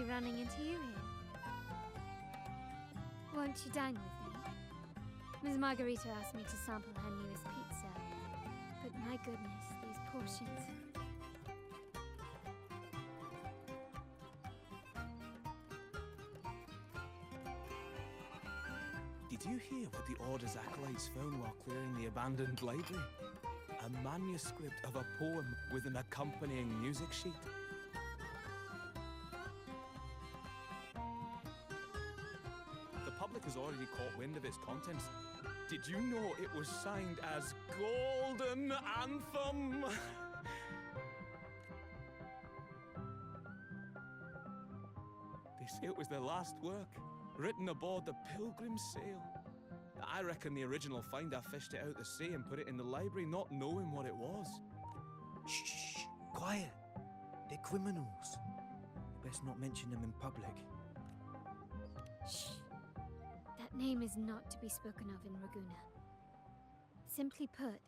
be running into you here. Won't you dine with me? Ms. Margarita asked me to sample her newest pizza, but my goodness, these portions. Did you hear what the Order's acolytes found while clearing the abandoned library? A manuscript of a poem with an accompanying music sheet. The public has already caught wind of its contents. Did you know it was signed as Golden Anthem? They say it was their last work, written aboard the Pilgrim's Sail. I reckon the original finder fished it out the sea and put it in the library, not knowing what it was. Shh, quiet. They're criminals. Best not mention them in public. Shh. That name is not to be spoken of in Raguna. Simply put,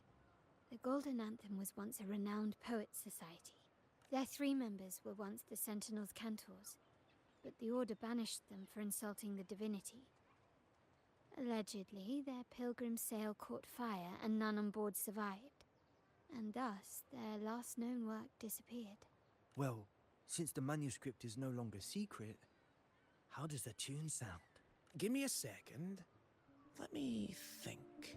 the Golden Anthem was once a renowned poets' society. Their 3 members were once the Sentinel's cantors, but the Order banished them for insulting the divinity. Allegedly, their pilgrim sail caught fire and none on board survived, and thus their last known work disappeared. Well, since the manuscript is no longer secret, how does the tune sound? Give me a second. Let me think.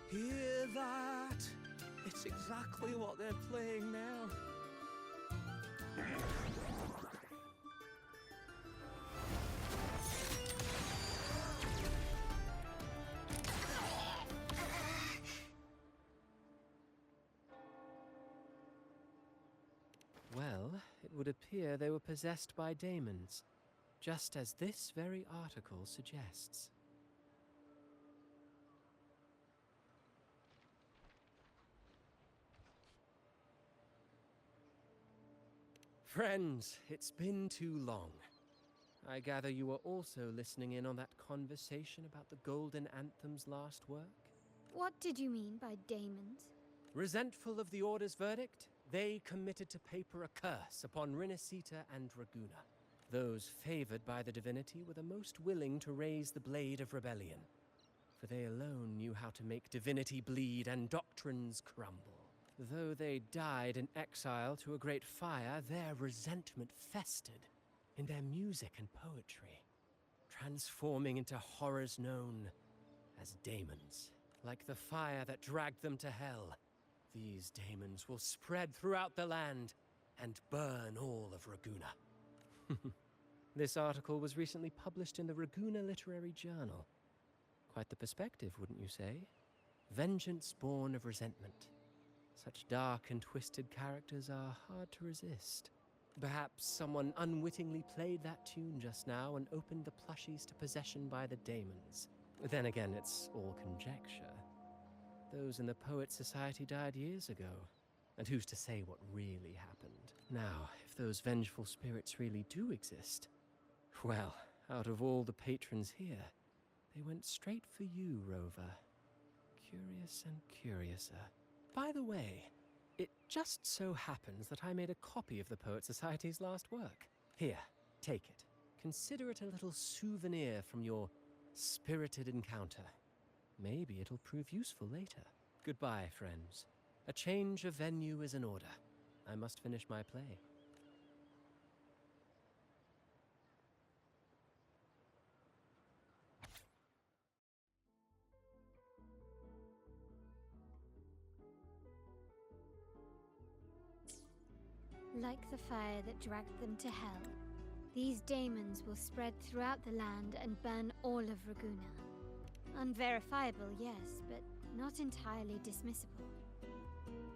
Hear that? It's exactly what they're playing now. Well, it would appear they were possessed by daemons, just as this very article suggests. Friends, it's been too long. I gather you were also listening in on that conversation about the Golden Anthem's last work? What did you mean by daemons? Resentful of the Order's verdict, they committed to paper a curse upon Rinascita and Raguna. Those favored by the divinity were the most willing to raise the blade of rebellion, for they alone knew how to make divinity bleed and doctrines crumble. Though they died in exile to a great fire, their resentment festered in their music and poetry, transforming into horrors known as daemons. Like the fire that dragged them to hell, these daemons will spread throughout the land and burn all of Raguna. This article was recently published in the Raguna Literary Journal. Quite the perspective, wouldn't you say? Vengeance born of resentment. Such dark and twisted characters are hard to resist. Perhaps someone unwittingly played that tune just now and opened the plushies to possession by the daemons. Then again, it's all conjecture. Those in the Poets' Society died years ago, and who's to say what really happened? Now, if those vengeful spirits really do exist, well, out of all the patrons here, they went straight for you, Rover. Curious and curiouser. By the way, it just so happens that I made a copy of the Poets' Society's last work. Here, take it. Consider it a little souvenir from your spirited encounter. Maybe it'll prove useful later. Goodbye, friends. A change of venue is in order. I must finish my play. Like the fire that dragged them to hell, these daemons will spread throughout the land and burn all of Raguna. Unverifiable, yes, but not entirely dismissible.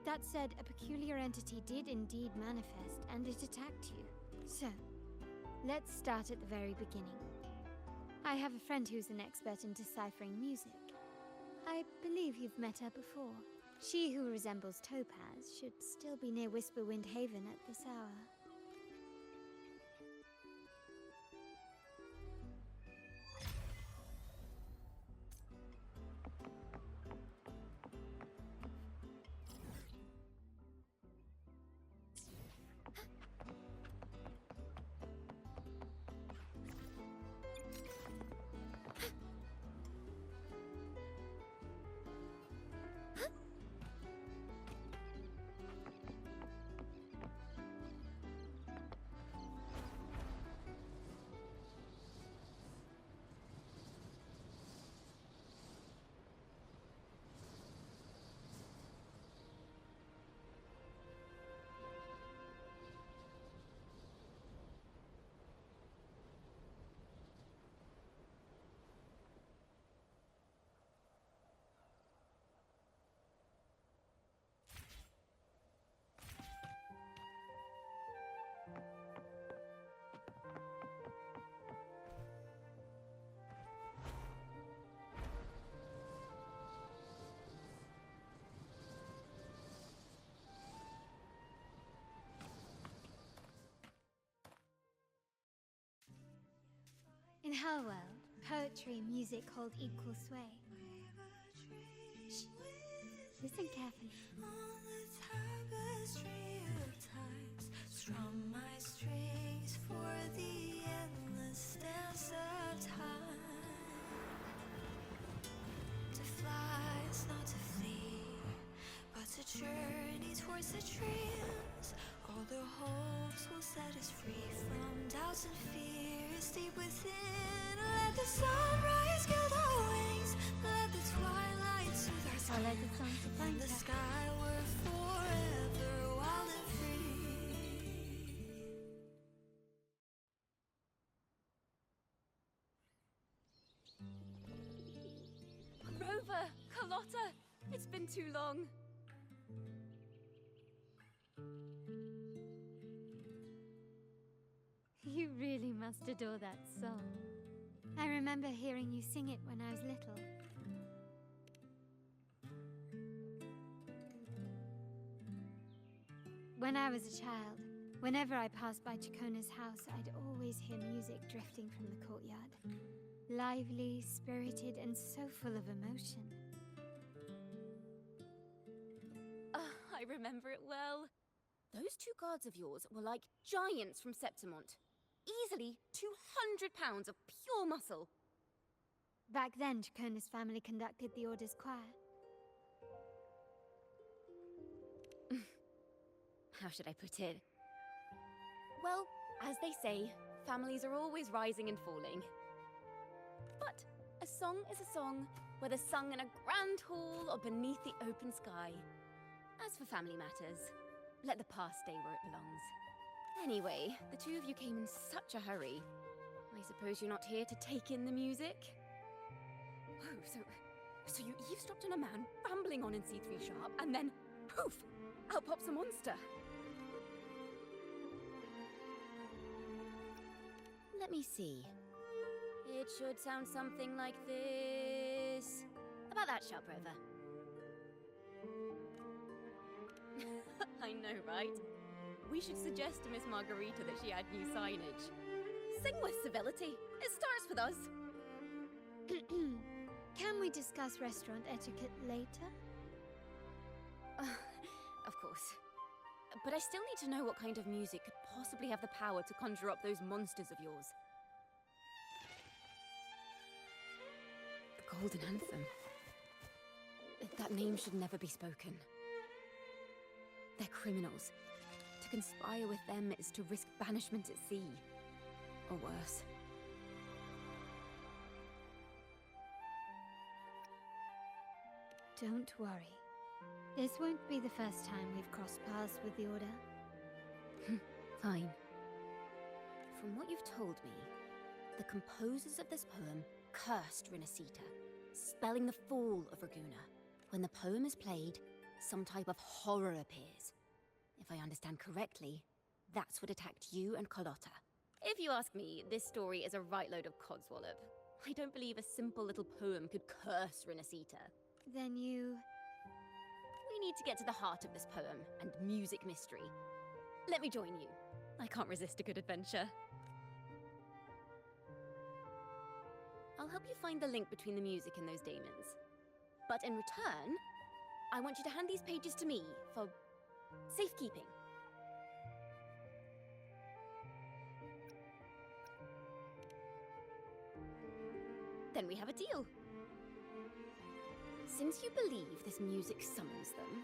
That said, a peculiar entity did indeed manifest, and it attacked you. So, let's start at the very beginning. I have a friend who's an expert in deciphering music. I believe you've met her before. She who resembles Topaz should still be near Whisperwind Haven at this hour. In her world, poetry and music hold equal sway. Shh. Listen carefully. On the tapestry of times, strum my strings for the endless dance of time. To fly is not to flee, but to journey towards the dreams. All the hopes will set us free from doubts and fears deep within. Let the sunrise gild our wings, let the twilight soothe our Follow skin. the song to In find the her. sky we're forever wild and free. Rover! Carlotta! It's been too long. You really must adore that song. I remember hearing you sing it when I was little. When I was a child, whenever I passed by Chacona's house, I'd always hear music drifting from the courtyard. Lively, spirited, and so full of emotion. I remember it well. Those two guards of yours were like giants from Septimont. Easily 200 pounds of pure muscle. Back then, Chacona's family conducted the Order's choir. How should I put it? Well, as they say, families are always rising and falling. But a song is a song, whether sung in a grand hall or beneath the open sky. As for family matters, let the past stay where it belongs. Anyway, the two of you came in such a hurry. I suppose you're not here to take in the music? Oh, so you eavesdropped on a man rambling on in C3 sharp, and then, poof, out pops a monster. Let me see. It should sound something like this. About that, Sharp Rover. I know, right? We should suggest to Miss Margarita that she add new signage. Sing with civility. It starts with us. Can we discuss restaurant etiquette later? Of course. But I still need to know what kind of music could possibly have the power to conjure up those monsters of yours. The Golden Anthem. That name should never be spoken. They're criminals. To conspire with them is to risk banishment at sea. Or worse. Don't worry. This won't be the first time we've crossed paths with the Order. Fine. From what you've told me, the composers of this poem cursed Rinasita, spelling the fall of Raguna. When the poem is played, some type of horror appears. If I understand correctly, that's what attacked you and Carlotta. If you ask me, this story is a right load of codswallop. I don't believe a simple little poem could curse Rinasita. Then you... We need to get to the heart of this poem and music mystery. Let me join you. I can't resist a good adventure. I'll help you find the link between the music and those daemons. But in return, I want you to hand these pages to me for safekeeping. Then we have a deal. Since you believe this music summons them,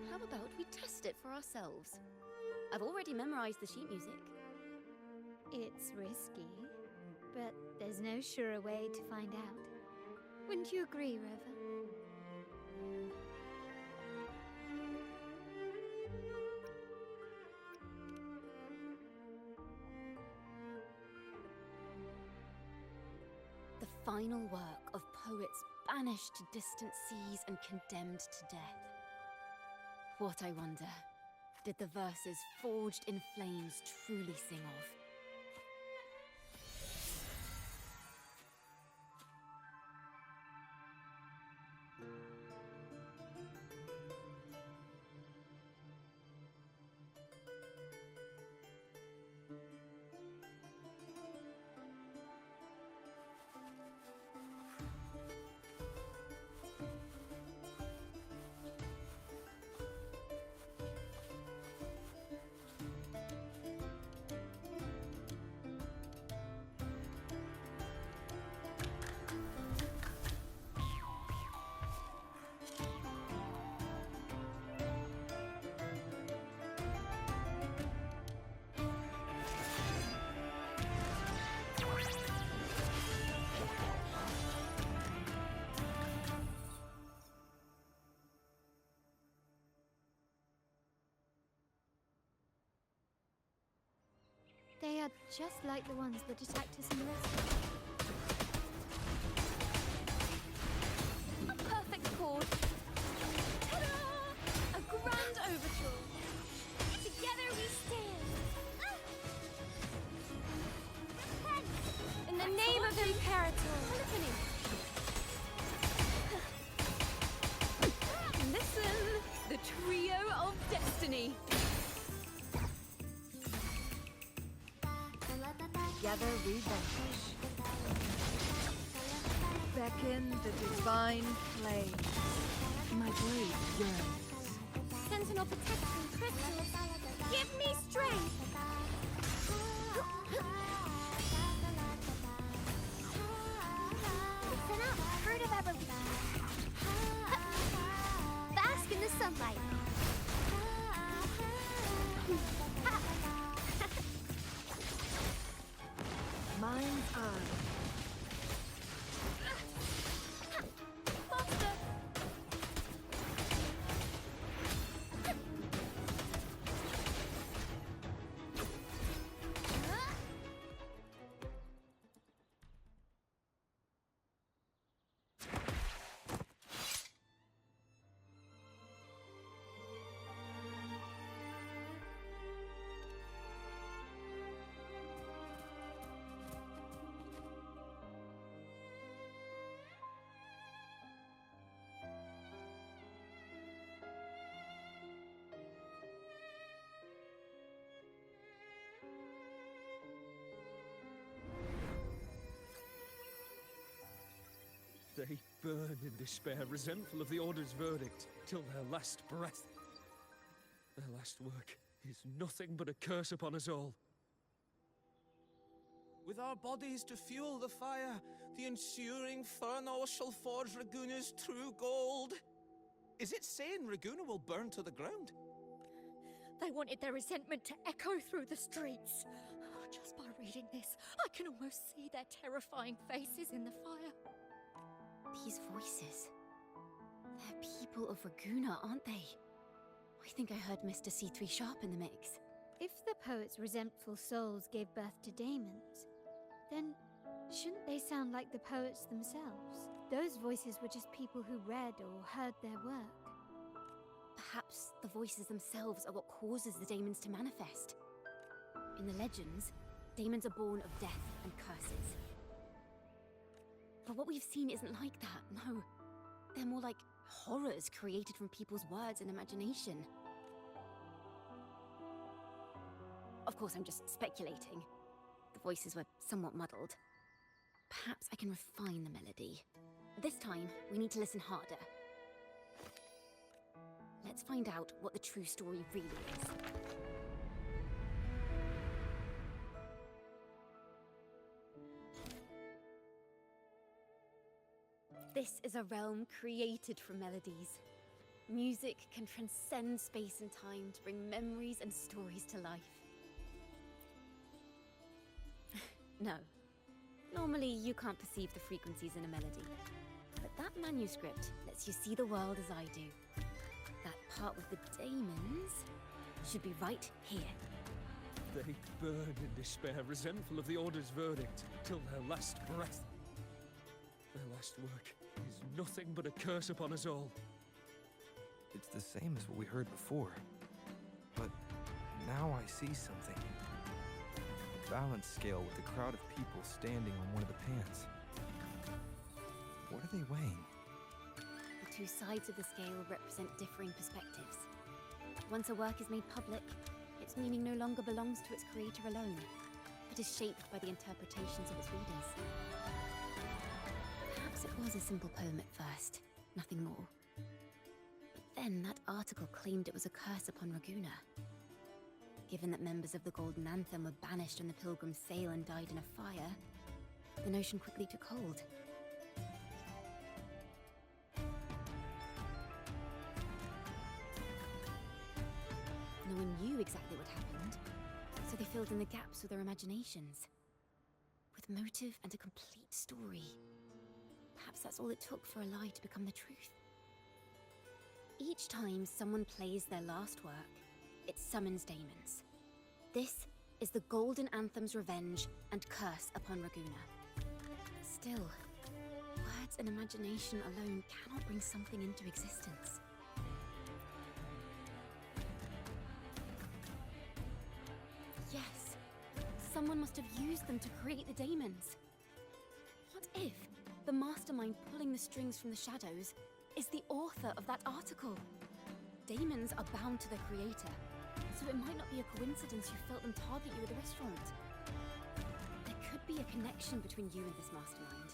how about we test it for ourselves? I've already memorized the sheet music. It's risky, but there's no surer way to find out. Wouldn't you agree, Rover? The final work of poets banished to distant seas and condemned to death. What, I wonder, did the verses forged in flames truly sing of? just like the ones that attacked us in the restaurant. A perfect chord. Ta-da! A grand overture. Together we stand. In the name of Imperator. Listen, the trio of destiny. Together we vanquish. Beckon the divine flame. My blade yearns. Sentinel protection crystals. Give me strength. Listen up, fruit of evolution. Bask in the sunlight. Mind's eye. Faster. They burn in despair, resentful of the Order's verdict, till their last breath. Their last work is nothing but a curse upon us all. With our bodies to fuel the fire, the ensuing furnace shall forge Raguna's true gold. Is it saying Raguna will burn to the ground? They wanted their resentment to echo through the streets. Just by reading this, I can almost see their terrifying faces in the fire. These voices. They're people of Raguna, aren't they? I think I heard Mr. C3 Sharp in the mix. If the poet's resentful souls gave birth to daemons, then shouldn't they sound like the poets themselves? Those voices were just people who read or heard their work. Perhaps the voices themselves are what causes the daemons to manifest. In the legends, daemons are born of death and curses. But what we've seen isn't like that, no. They're more like horrors created from people's words and imagination. Of course, I'm just speculating. The voices were somewhat muddled. Perhaps I can refine the melody. This time, we need to listen harder. Let's find out what the true story really is. This is a realm created from melodies. Music can transcend space and time to bring memories and stories to life. No. Normally, you can't perceive the frequencies in a melody. But that manuscript lets you see the world as I do. That part with the daemons should be right here. They burn in despair, resentful of the Order's verdict, till their last breath. Their last work is nothing but a curse upon us all. It's the same as what we heard before. But now I see something. A balance scale with a crowd of people standing on one of the pans. What are they weighing? The two sides of the scale represent differing perspectives. Once a work is made public, its meaning no longer belongs to its creator alone. It is shaped by the interpretations of its readers. Perhaps it was a simple poem at first, nothing more. But then that article claimed it was a curse upon Raguna. Given that members of the Golden Anthem were banished on the Pilgrim's Sail and died in a fire, the notion quickly took hold. No one knew exactly what happened, so they filled in the gaps with their imaginations. With motive and a complete story. Perhaps that's all it took for a lie to become the truth. Each time someone plays their last work, it summons daemons. This is the Golden Anthem's revenge and curse upon Raguna. Still, words and imagination alone cannot bring something into existence. Yes, someone must have used them to create the daemons. What if the mastermind pulling the strings from the shadows is the author of that article? Daemons are bound to their creator, so it might not be a coincidence you felt them target you at the restaurant. There could be a connection between you and this mastermind.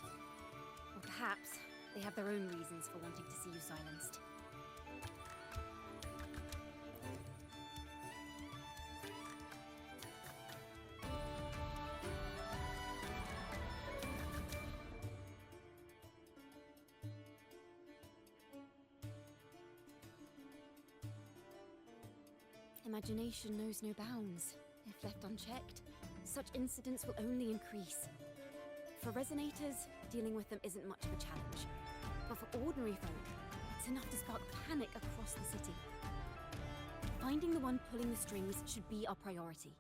Or perhaps they have their own reasons for wanting to see you silenced. Imagination knows no bounds. If left unchecked, such incidents will only increase. For resonators, dealing with them isn't much of a challenge. But for ordinary folk, it's enough to spark panic across the city. Finding the one pulling the strings should be our priority.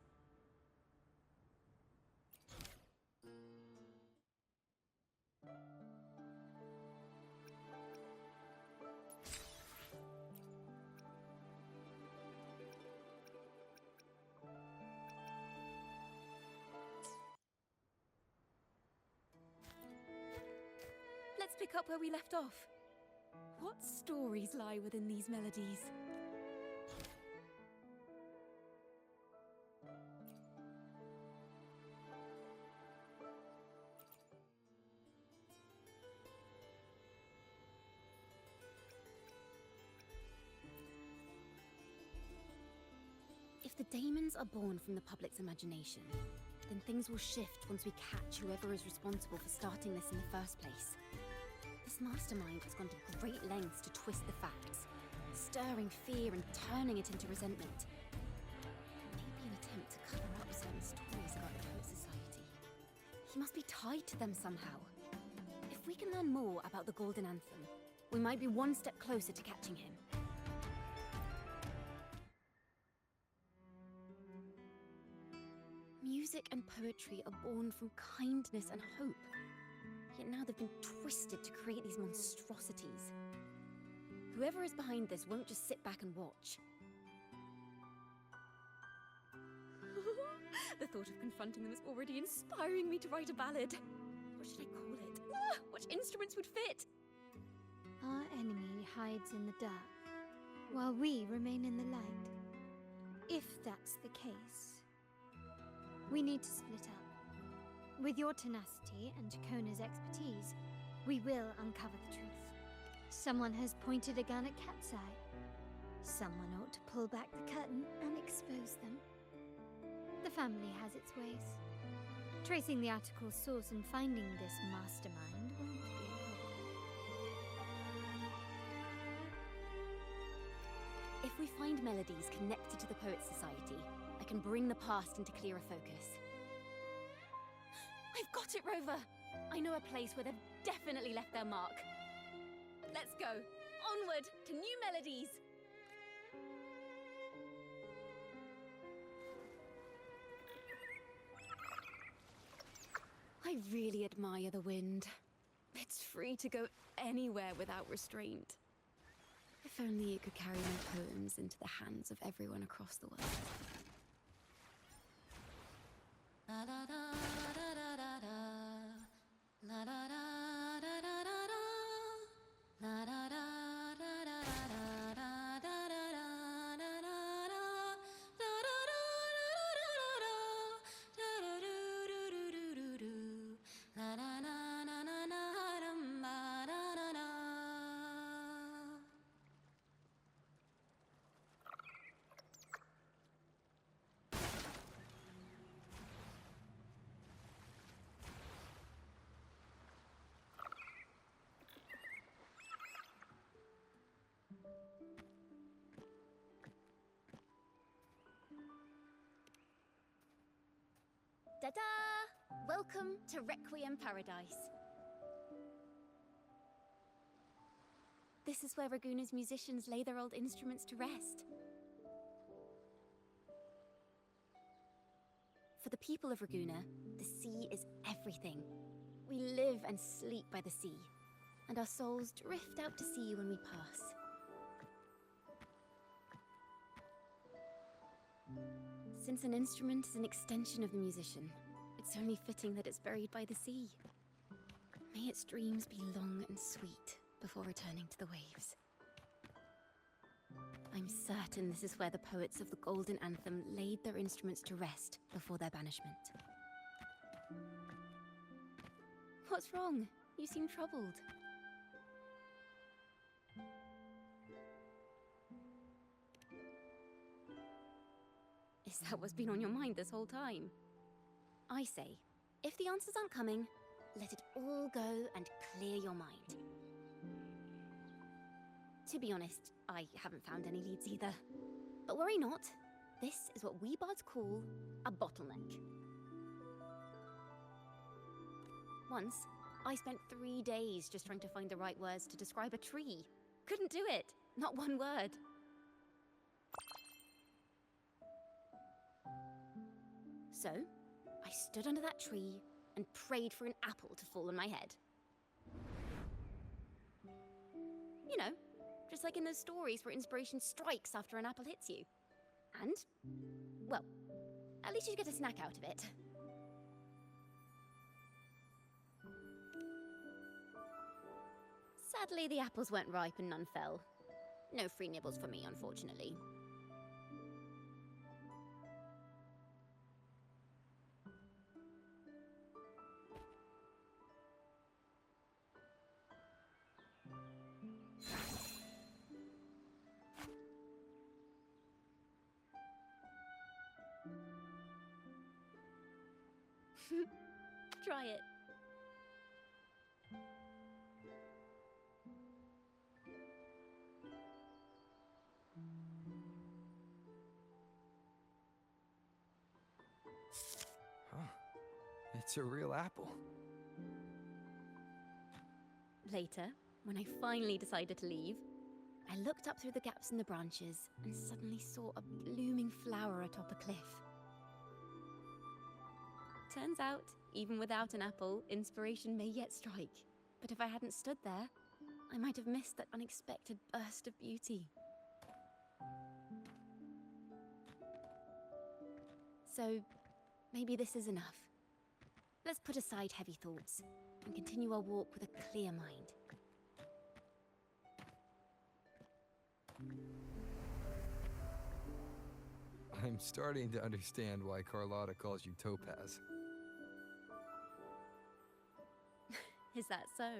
Let's pick up where we left off. What stories lie within these melodies? If the daemons are born from the public's imagination, then things will shift once we catch whoever is responsible for starting this in the first place. This mastermind has gone to great lengths to twist the facts, stirring fear and turning it into resentment. Maybe an attempt to cover up certain stories about the Poet Society. He must be tied to them somehow. If we can learn more about the Golden Anthem, we might be one step closer to catching him. Music and poetry are born from kindness and hope. Yet now they've been twisted to create these monstrosities. Whoever is behind this won't just sit back and watch. The thought of confronting them is already inspiring me to write a ballad. What should I call it? Which instruments would fit? Our enemy hides in the dark, while we remain in the light. If that's the case, we need to split up. With your tenacity and Kona's expertise, we will uncover the truth. Someone has pointed a gun at Cat's Eye. Someone ought to pull back the curtain and expose them. The family has its ways. Tracing the article's source and finding this mastermind won't be a problem. If we find melodies connected to the Poet Society, I can bring the past into clearer focus. I've got it, Rover! I know a place where they've definitely left their mark. Let's go! Onward to new melodies! I really admire the wind. It's free to go anywhere without restraint. If only it could carry my poems into the hands of everyone across the world. La da da da da da da. La da da da da da da. La da da da da da da da da da da da da. Da da da da da da da. Da da do do do do do do. La na na na na na dum ba da da da. Ta-da! Welcome to Requiem Paradise. This is where Raguna's musicians lay their old instruments to rest. people of Raguna, the sea is everything. We live and sleep by the sea, and our souls drift out to sea when we pass. Since an instrument is an extension of the musician, it's only fitting that it's buried by the sea. May its dreams be long and sweet before returning to the waves. I'm certain this is where the poets of the Golden Anthem laid their instruments to rest before their banishment. What's wrong? You seem troubled. Is that what's been on your mind this whole time? I say, if the answers aren't coming, let it all go and clear your mind. To be honest, I haven't found any leads either. But worry not, this is what we bards call a bottleneck. Once, I spent 3 days just trying to find the right words to describe a tree. Couldn't do it, not one word. So, I stood under that tree and prayed for an apple to fall on my head. You know, just like in those stories where inspiration strikes after an apple hits you. And, well, at least you get a snack out of it. Sadly, the apples weren't ripe and none fell. No free nibbles for me, unfortunately. Try it. Huh. It's a real apple. Later, when I finally decided to leave, I looked up through the gaps in the branches and suddenly saw a blooming flower atop a cliff. Turns out, even without an apple, inspiration may yet strike. But if I hadn't stood there, I might have missed that unexpected burst of beauty. So, maybe this is enough. Let's put aside heavy thoughts and continue our walk with a clear mind. I'm starting to understand why Carlotta calls you Topaz. Is that so?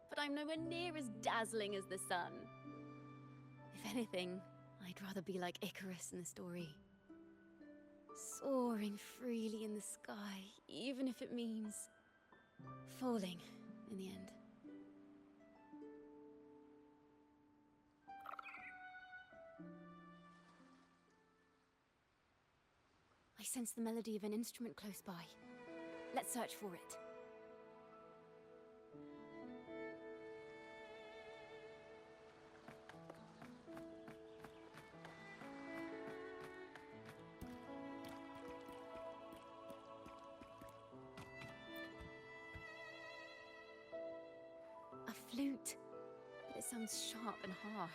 But I'm nowhere near as dazzling as the sun. If anything, I'd rather be like Icarus in the story. Soaring freely in the sky, even if it means falling in the end. I sense the melody of an instrument close by. Let's search for it. A flute, but it sounds sharp and harsh.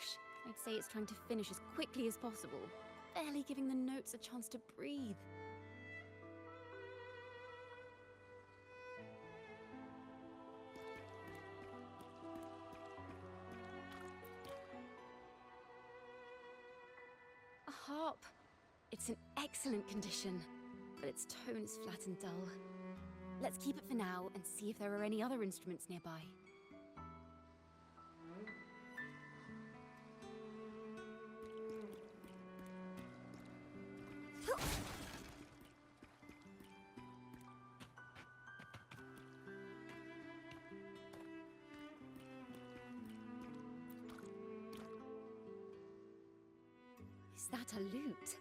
I'd say it's trying to finish as quickly as possible, barely giving the notes a chance to breathe. A harp. It's in excellent condition, but its tone is flat and dull. Let's keep it for now and see if there are any other instruments nearby. Is that a lute?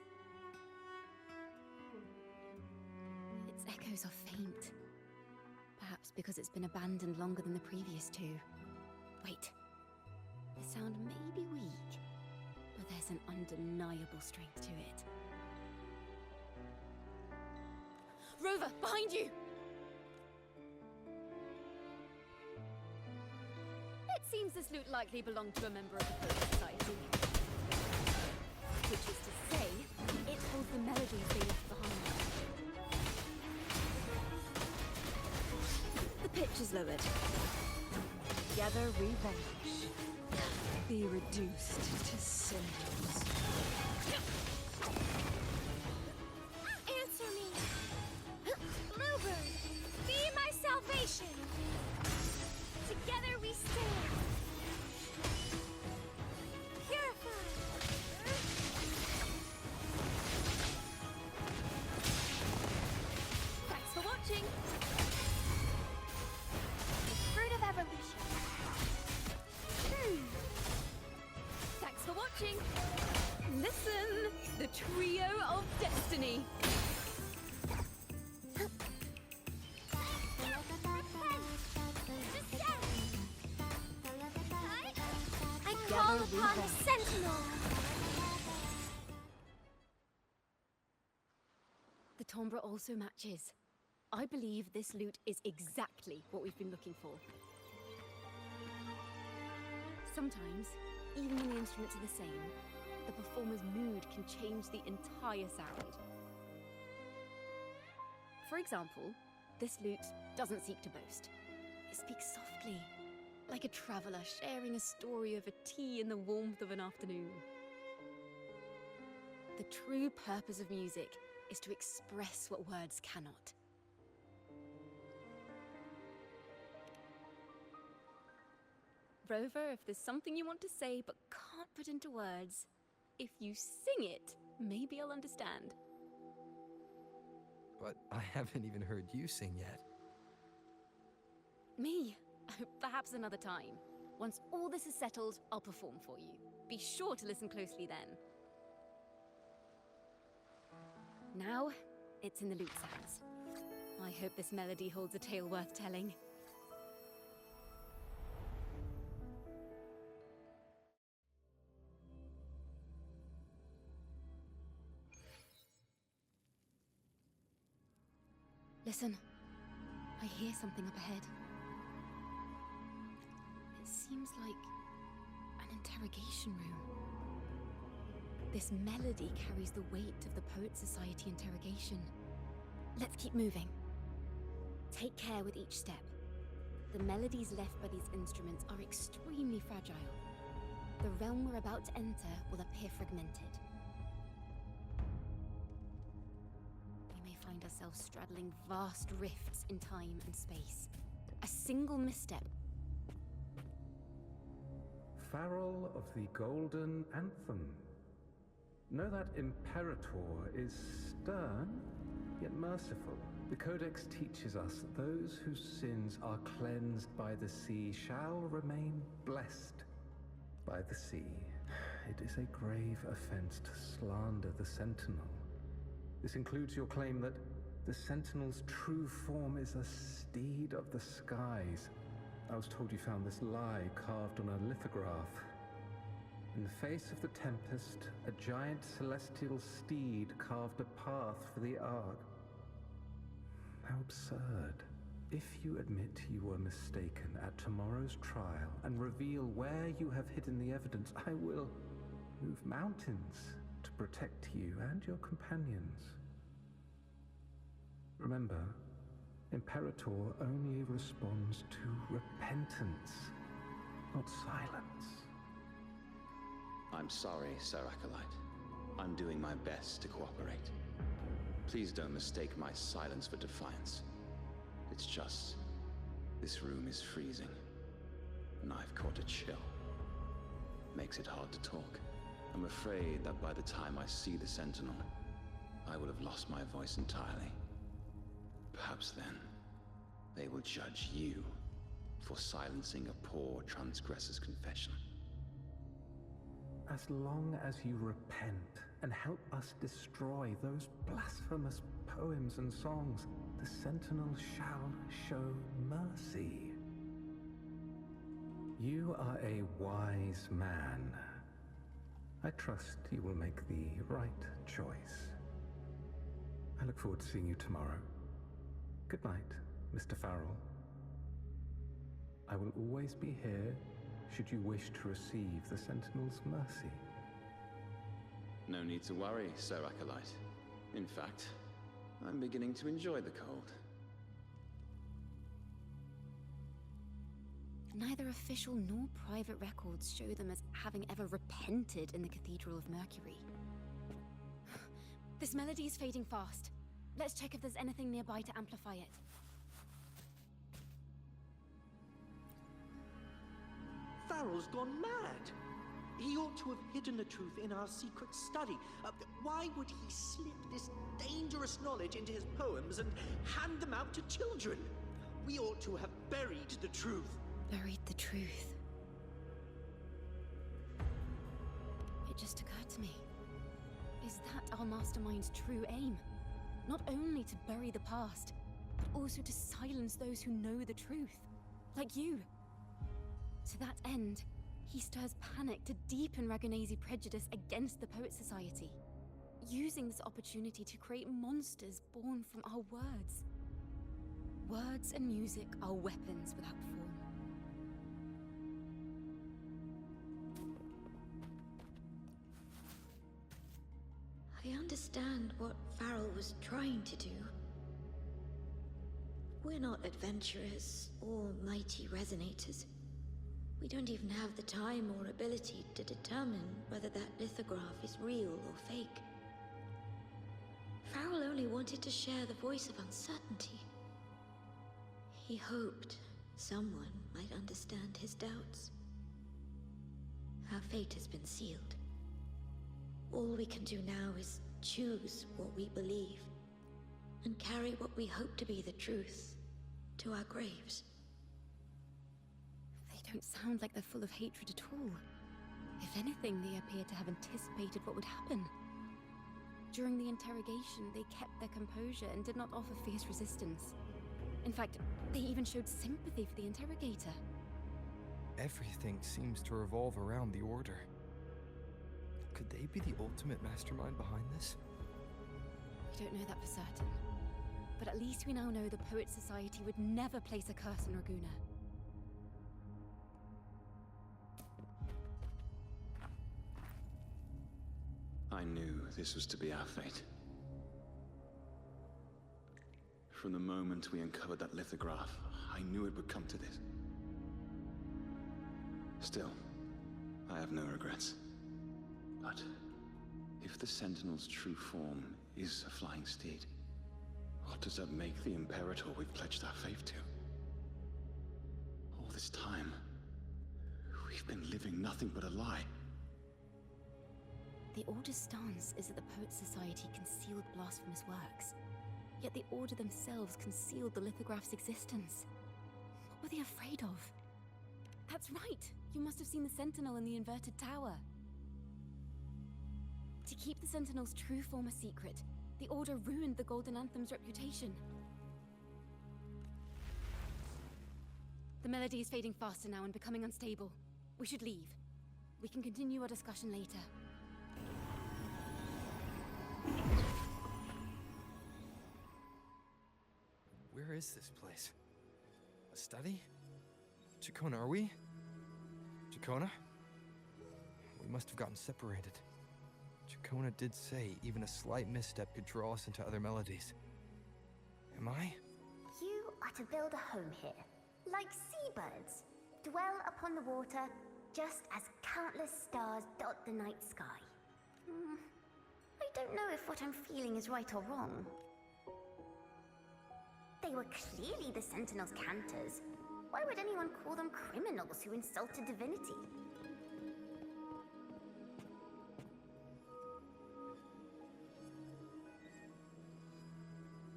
Its echoes are faint. Perhaps because it's been abandoned longer than the previous two. Wait. The sound may be weak, but there's an undeniable strength to it. Rover, behind you! It seems this lute likely belonged to a member of the Poet Society. Which is to say, it holds the melodies they left behind. The pitch is lowered. Together we vanish. Be reduced to cinders. Answer me! Bluebird, be my salvation! Together we stand! Purified! Thanks for watching! The fruit of evolution! Thanks for watching! Listen! The Trio of Destiny! I call upon the Sentinel! The timbre also matches. I believe this lute is exactly what we've been looking for. Sometimes, even when the instruments are the same, the performer's mood can change the entire sound. For example, this lute doesn't seek to boast. It speaks softly, like a traveller sharing a story over tea in the warmth of an afternoon. The true purpose of music is to express what words cannot. Rover, if there's something you want to say but can't put into words, if you sing it, maybe I'll understand. But I haven't even heard you sing yet. Me? Perhaps another time. Once all this is settled, I'll perform for you. Be sure to listen closely then. Now, it's in the lute's hands. I hope this melody holds a tale worth telling. Listen. I hear something up ahead. It seems like an interrogation room. This melody carries the weight of the Poet Society interrogation. Let's keep moving. Take care with each step. The melodies left by these instruments are extremely fragile. The realm we're about to enter will appear fragmented. We may find ourselves straddling vast rifts in time and space. A single misstep. Farrell of the Golden Anthem. Know that Imperator is stern, yet merciful. The Codex teaches us that those whose sins are cleansed by the sea shall remain blessed by the sea. It is a grave offense to slander the Sentinel. This includes your claim that the Sentinel's true form is a steed of the skies. I was told you found this lie carved on a lithograph. In the face of the tempest, a giant celestial steed carved a path for the Ark. How absurd. If you admit you were mistaken at tomorrow's trial and reveal where you have hidden the evidence, I will move mountains to protect you and your companions. Remember, Imperator only responds to repentance, not silence. I'm sorry, Sir Acolyte. I'm doing my best to cooperate. Please don't mistake my silence for defiance. It's just, this room is freezing, and I've caught a chill. Makes it hard to talk. I'm afraid that by the time I see the Sentinel, I will have lost my voice entirely. Perhaps then, they will judge you for silencing a poor transgressor's confession. As long as you repent and help us destroy those blasphemous poems and songs, the Sentinel shall show mercy. You are a wise man. I trust you will make the right choice. I look forward to seeing you tomorrow. Good night, Mr. Farrell. I will always be here should you wish to receive the Sentinel's mercy. No need to worry, Sir Acolyte. In fact, I'm beginning to enjoy the cold. Neither official nor private records show them as having ever repented in the Cathedral of Mercury. This melody is fading fast. Let's check if there's anything nearby to amplify it. Farrell's gone mad. He ought to have hidden the truth in our secret study. Why would he slip this dangerous knowledge into his poems and hand them out to children? We ought to have buried the truth. Buried the truth. It just occurred to me. Is that our mastermind's true aim? Not only to bury the past, but also to silence those who know the truth. Like you. To that end, he stirs panic to deepen Ragonese prejudice against the Poet Society, using this opportunity to create monsters born from our words. Words and music are weapons without form. I understand what Farrell was trying to do. We're not adventurers or mighty resonators. We don't even have the time or ability to determine whether that lithograph is real or fake. Farrell only wanted to share the voice of uncertainty. He hoped someone might understand his doubts. Our fate has been sealed. All we can do now is choose what we believe and carry what we hope to be the truth to our graves. They don't sound like they're full of hatred at all. If anything, they appear to have anticipated what would happen. During the interrogation, they kept their composure and did not offer fierce resistance. In fact, they even showed sympathy for the interrogator. Everything seems to revolve around the Order. Could they be the ultimate mastermind behind this? We don't know that for certain. But at least we now know the Poet Society would never place a curse on Raguna. I knew this was to be our fate. From the moment we uncovered that lithograph, I knew it would come to this. Still, I have no regrets. But if the Sentinel's true form is a flying steed, what does that make the Imperator we've pledged our faith to? All this time, we've been living nothing but a lie. The Order's stance is that the Poet Society concealed blasphemous works. Yet the Order themselves concealed the lithograph's existence. What were they afraid of? That's right! You must have seen the Sentinel in the inverted tower. To keep the Sentinel's true form a secret, the Order ruined the Golden Anthem's reputation. The melody is fading faster now and becoming unstable. We should leave. We can continue our discussion later. Where is this place? A study? Chacona, are we? Chacona? We must have gotten separated. Chacona did say even a slight misstep could draw us into other melodies. Am I? You are to build a home here, like seabirds. Dwell upon the water, just as countless stars dot the night sky. I don't know if what I'm feeling is right or wrong. They were clearly the Sentinel's cantors. Why would anyone call them criminals who insulted divinity?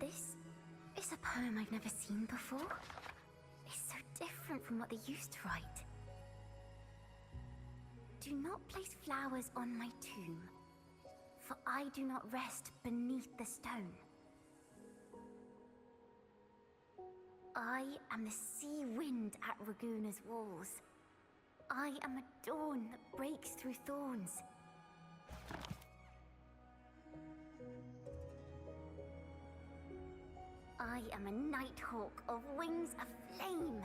This is a poem I've never seen before. It's so different from what they used to write. Do not place flowers on my tomb, for I do not rest beneath the stone. I am the sea wind at Raguna's walls. I am a dawn that breaks through thorns. I am a nighthawk of wings of flame,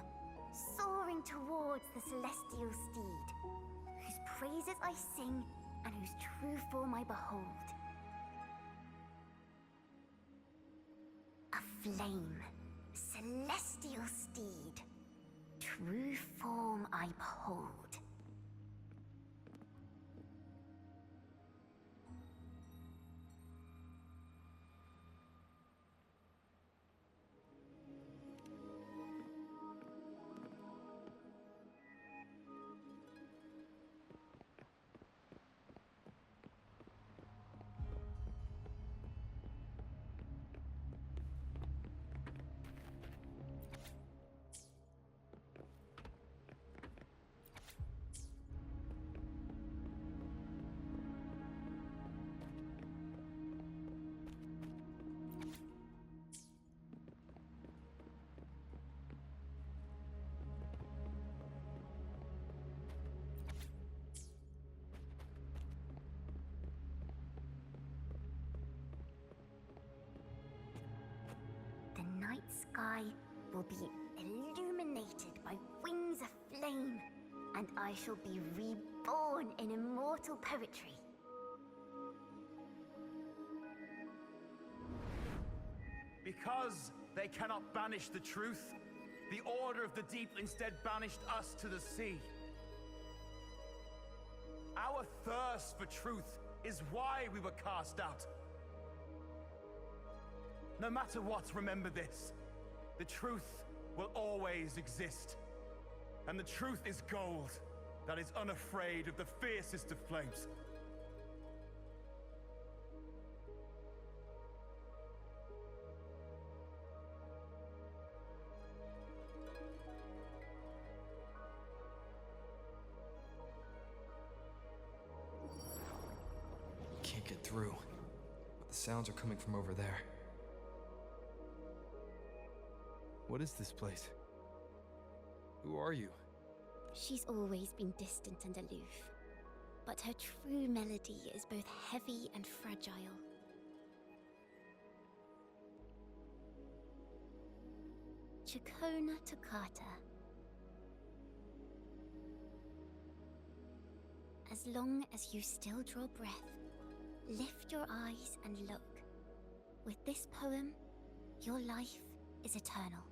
soaring towards the celestial steed, whose praises I sing and whose true form I behold. A flame, celestial steed, true form I behold. The night sky will be illuminated by wings of flame, and I shall be reborn in immortal poetry. Because they cannot banish the truth, the Order of the Deep instead banished us to the sea. Our thirst for truth is why we were cast out. No matter what, remember this. The truth will always exist. And the truth is gold that is unafraid of the fiercest of flames. Can't get through, but the sounds are coming from over there. What is this place? Who are you? She's always been distant and aloof, but her true melody is both heavy and fragile. Chacona Toccata. As long as you still draw breath, lift your eyes and look. With this poem, your life is eternal.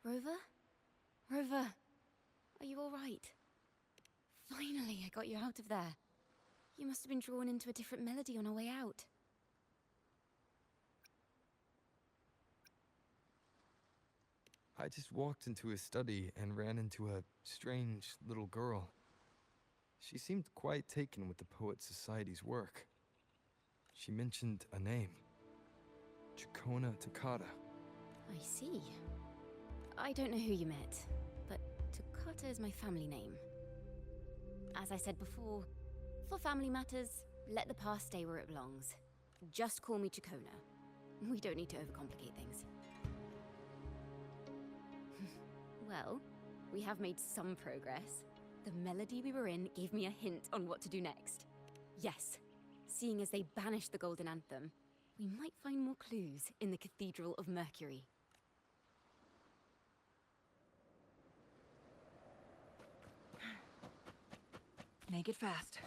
Rover? Rover, are you all right? Finally, I got you out of there. You must have been drawn into a different melody on our way out. I just walked into his study and ran into a strange little girl. She seemed quite taken with the Poet Society's work. She mentioned a name. Chacona Toccata. I see. I don't know who you met, but Toccata is my family name. As I said before, for family matters, let the past stay where it belongs. Just call me Chacona. We don't need to overcomplicate things. Well, we have made some progress. The melody we were in gave me a hint on what to do next. Yes, seeing as they banished the Golden Anthem, we might find more clues in the Cathedral of Mercury. Make it fast.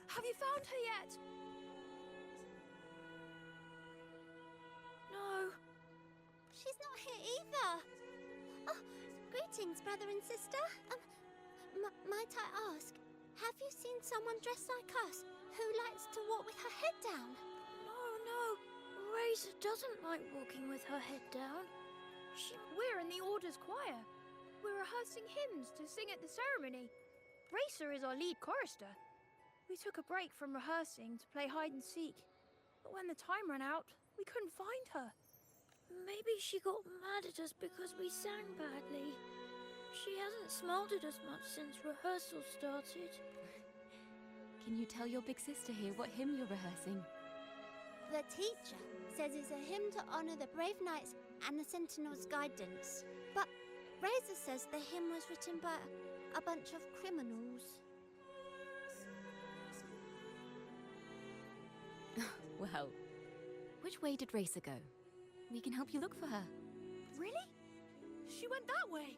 Have you found her yet? No. She's not here either. Oh, greetings, brother and sister. Might I ask, Have you seen someone dressed like us who likes to walk with her head down? No. Razor doesn't like walking with her head down. We're in the Order's choir. We're rehearsing hymns to sing at the ceremony. Racer is our lead chorister. We took a break from rehearsing to play hide and seek. But when the time ran out, we couldn't find her. Maybe she got mad at us because we sang badly. She hasn't smiled at us much since rehearsal started. Can you tell your big sister here what hymn you're rehearsing? The teacher says it's a hymn to honor the brave knights and the Sentinel's guidance. But Razor says the hymn was written by a bunch of criminals. Well, which way did Racer go? We can help you look for her. Really? She went that way.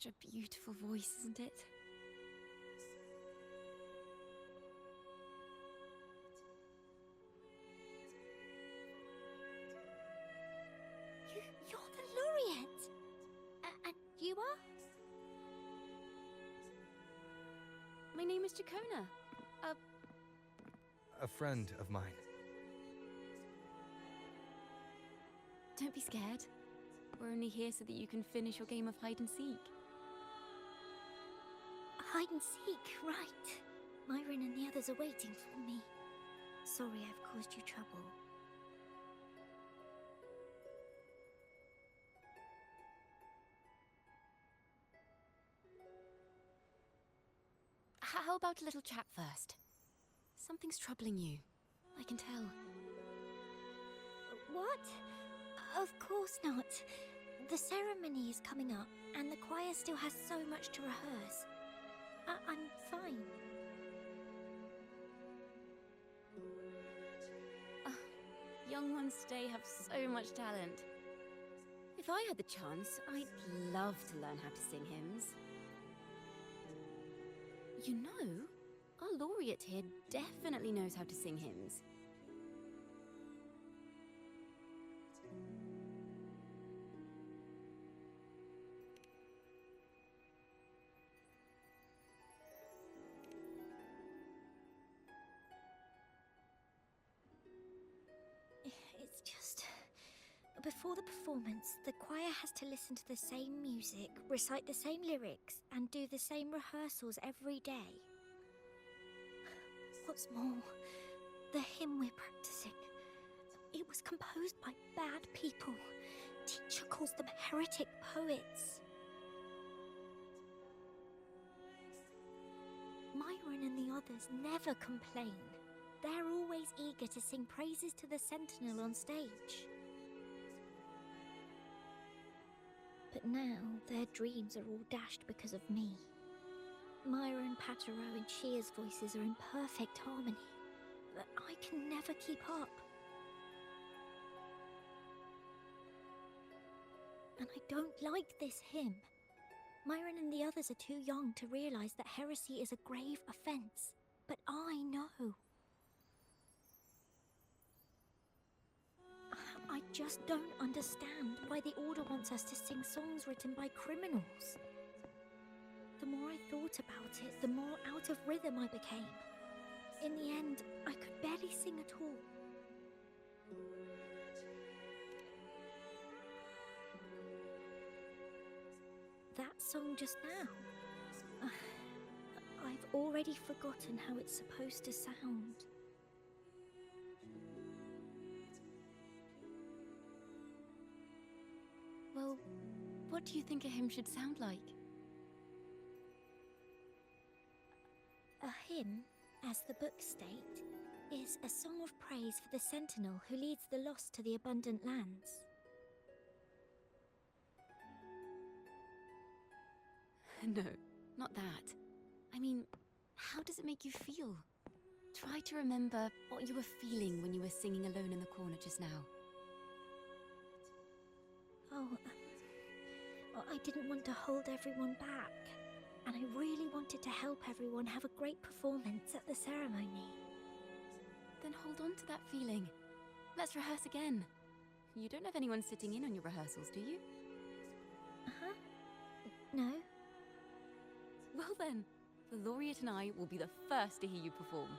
Such a beautiful voice, isn't it? You're the laureate. And you are? My name is Jacona. A friend of mine. Don't be scared. We're only here so that you can finish your game of hide and seek. Hide and seek, right. Myron and the others are waiting for me. Sorry I've caused you trouble. How about a little chat first? Something's troubling you. I can tell. What? Of course not. The ceremony is coming up, and the choir still has so much to rehearse. I'm fine. Young ones today have so much talent. If I had the chance, I'd love to learn how to sing hymns. You know, our laureate here definitely knows how to sing hymns. It's just... Before the performance, the choir has to listen to the same music, recite the same lyrics, and do the same rehearsals every day. What's more, the hymn we're practicing, it was composed by bad people. Teacher calls them heretic poets. Myron and the others never complain. They're always eager to sing praises to the Sentinel on stage. But now, their dreams are all dashed because of me. Myron, Patero, and Chia's voices are in perfect harmony, but I can never keep up. And I don't like this hymn. Myron and the others are too young to realize that heresy is a grave offense, but I know. I just don't understand why the Order wants us to sing songs written by criminals. The more I thought about it, the more out of rhythm I became. In the end, I could barely sing at all. That song just now. already forgotten how it's supposed to sound. Well, what do you think a hymn should sound like? A hymn, as the books state, is a song of praise for the sentinel who leads the lost to the abundant lands. No, not that. I mean, how does it make you feel? Try to remember what you were feeling when you were singing alone in the corner just now. I didn't want to hold everyone back, and I really wanted to help everyone have a great performance at the ceremony. Then hold on to that feeling. Let's rehearse again. You don't have anyone sitting in on your rehearsals, do you? Uh-huh. No. Well then, the laureate and I will be the first to hear you perform.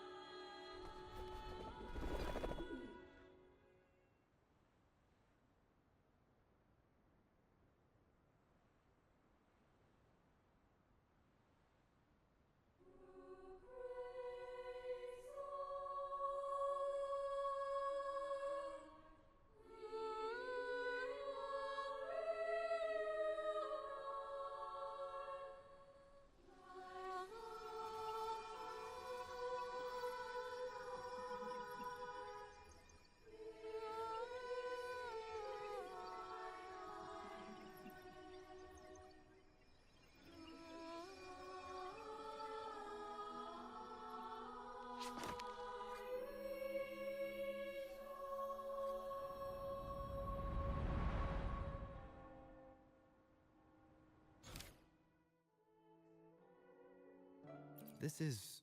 This is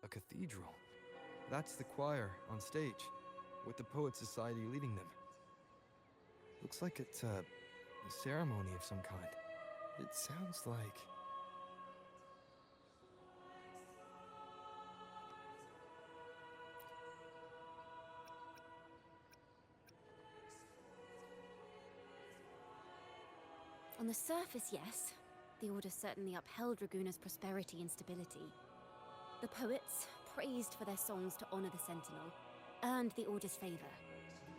a cathedral. That's the choir on stage, with the Poet Society leading them. Looks like it's a ceremony of some kind. It sounds like... On the surface, yes. The Order certainly upheld Raguna's prosperity and stability. The poets, praised for their songs to honor the Sentinel, earned the Order's favor.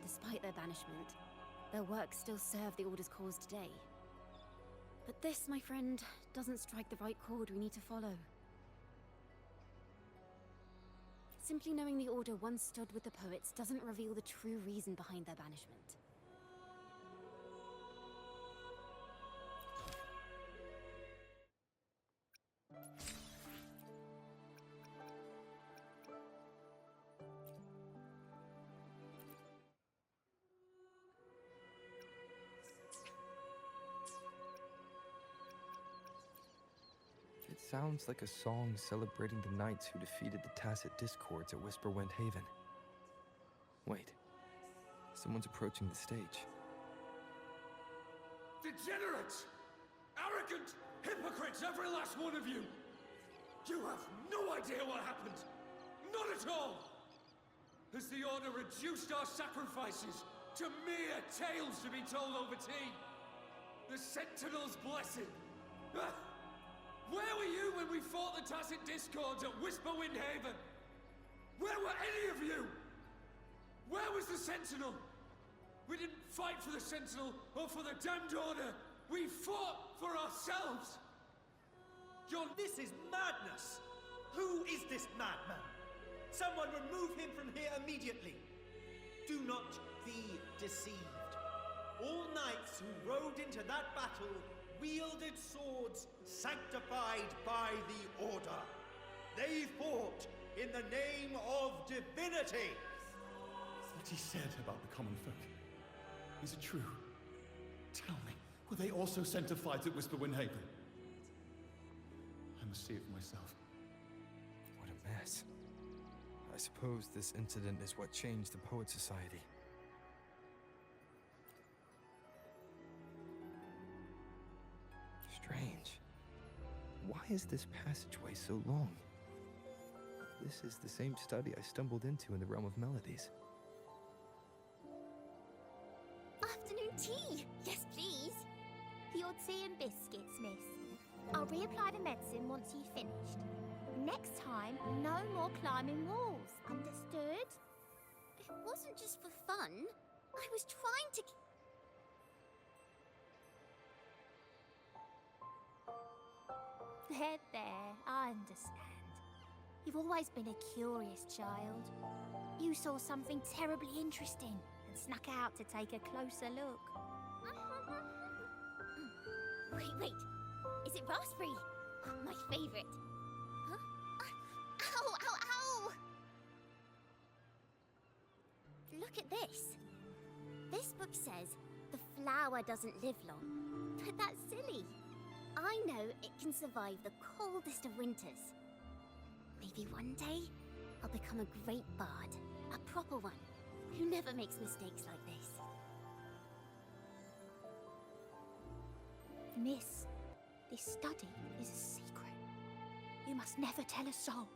Despite their banishment, their works still serve the Order's cause today. But this, my friend, doesn't strike the right chord we need to follow. Simply knowing the Order once stood with the poets doesn't reveal the true reason behind their banishment. It sounds like a song celebrating the knights who defeated the Tacit Discords at Whisperwind Haven. Wait, someone's approaching the stage. Degenerates! Arrogant hypocrites, every last one of you! You have no idea what happened! Not at all! Has the Order reduced our sacrifices to mere tales to be told over tea? The Sentinel's blessing! Where were you when we fought the Tacit Discords at Whisperwind Haven? Where were any of you? Where was the Sentinel? We didn't fight for the Sentinel or for the damned Order. We fought for ourselves. John, this is madness. Who is this madman? Someone remove him from here immediately. Do not be deceived. All knights who rode into that battle wielded swords sanctified by the Order. They fought in the name of divinity. What he said about the common folk, is it true? Tell me, were they also sent to fight at Whisperwind Haven? I must see it for myself. What a mess. I suppose this incident is what changed the Poet Society. Strange. Why is this passageway so long? This is the same study I stumbled into in the Realm of Melodies. Afternoon tea! Yes, please. The odd tea and biscuits, miss. I'll reapply the medicine once you've finished. Next time, no more climbing walls. Understood? It wasn't just for fun. I was trying to... There, I understand. You've always been a curious child. You saw something terribly interesting and snuck out to take a closer look. Wait. Is it raspberry? My favorite. Huh? Ow! Look at this. This book says the flower doesn't live long. But that's silly. I know it can survive the coldest of winters. Maybe one day, I'll become a great bard. A proper one, who never makes mistakes like this. Miss, this study is a secret. You must never tell a soul.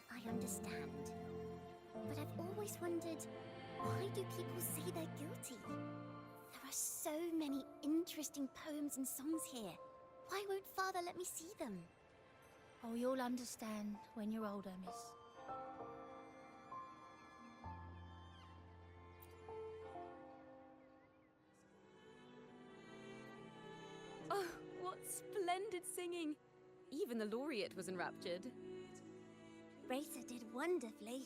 I understand. But I've always wondered, why do people say they're guilty? There are so many interesting poems and songs here. Why won't Father let me see them? Oh, you'll understand when you're older, miss. Oh, what splendid singing! Even the laureate was enraptured. Racer did wonderfully.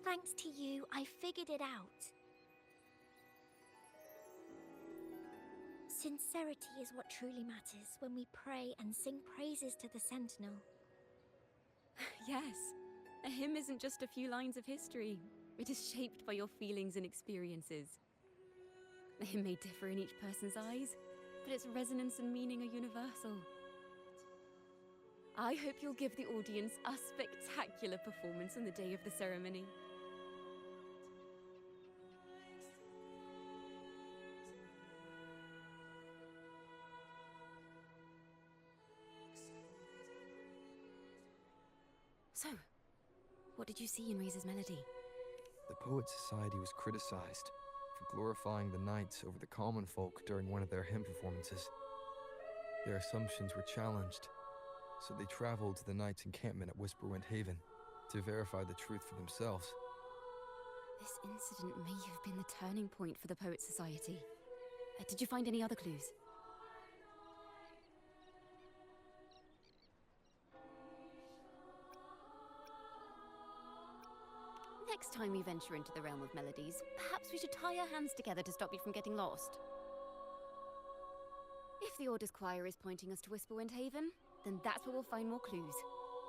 Thanks to you, I figured it out. Sincerity is what truly matters when we pray and sing praises to the Sentinel. Yes, a hymn isn't just a few lines of history. It is shaped by your feelings and experiences. A hymn may differ in each person's eyes, but its resonance and meaning are universal. I hope you'll give the audience a spectacular performance on the day of the ceremony. So, what did you see in Razor's melody? The Poet Society was criticized for glorifying the knights over the common folk during one of their hymn performances. Their assumptions were challenged, so they traveled to the knights' encampment at Whisperwind Haven to verify the truth for themselves. This incident may have been the turning point for the Poet Society. Did you find any other clues? Next time we venture into the realm of melodies, perhaps we should tie our hands together to stop you from getting lost. If the Order's choir is pointing us to Whisperwind Haven, then that's where we'll find more clues.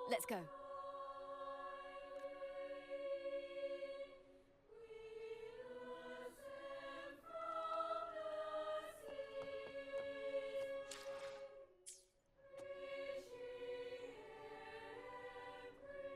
Let's go.